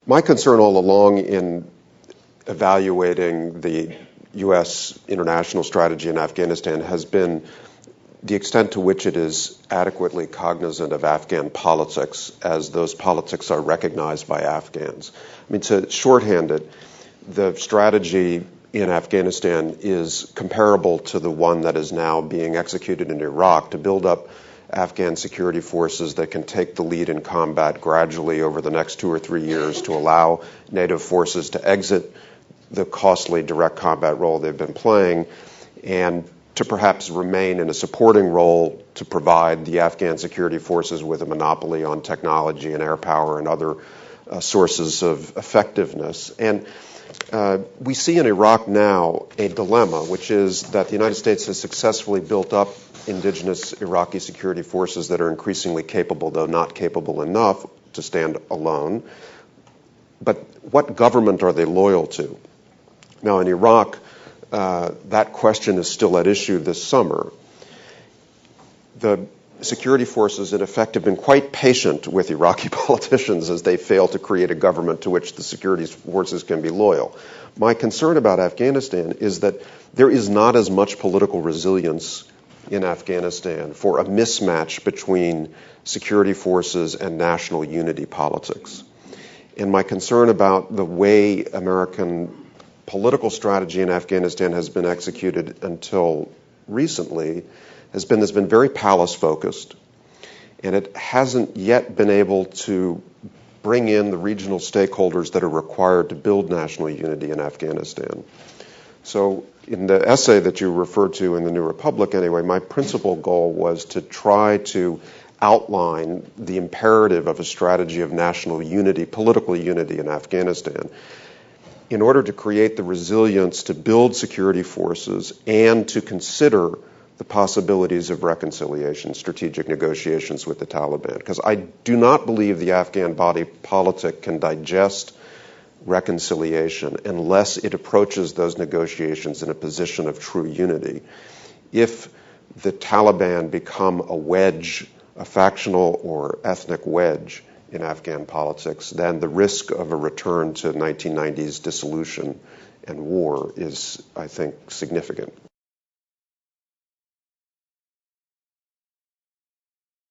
My concern all along in evaluating the U.S. international strategy in Afghanistan has been the extent to which it is adequately cognizant of Afghan politics as those politics are recognized by Afghans. I mean, to shorthand it, the strategy in Afghanistan is comparable to the one that is now being executed in Iraq to build up Afghan security forces that can take the lead in combat gradually over the next 2 or 3 years to allow NATO forces to exit the costly direct combat role they've been playing and to perhaps remain in a supporting role to provide the Afghan security forces with a monopoly on technology and air power and other sources of effectiveness. And we see in Iraq now a dilemma, which is that the United States has successfully built up indigenous Iraqi security forces that are increasingly capable, though not capable enough, to stand alone. But what government are they loyal to? Now, in Iraq, that question is still at issue this summer. The security forces, in effect, have been quite patient with Iraqi politicians as they fail to create a government to which the security forces can be loyal. My concern about Afghanistan is that there is not as much political resilience in Afghanistan for a mismatch between security forces and national unity politics. And my concern about the way American political strategy in Afghanistan has been executed until recently has been very palace-focused, and it hasn't yet been able to bring in the regional stakeholders that are required to build national unity in Afghanistan. So in the essay that you referred to in the New Republic, anyway, my principal goal was to try to outline the imperative of a strategy of national unity, political unity in Afghanistan, in order to create the resilience to build security forces and to consider the possibilities of reconciliation, strategic negotiations with the Taliban. Because I do not believe the Afghan body politic can digest reconciliation unless it approaches those negotiations in a position of true unity. If the Taliban become a wedge, a factional or ethnic wedge in Afghan politics, then the risk of a return to 1990s dissolution and war is, I think, significant.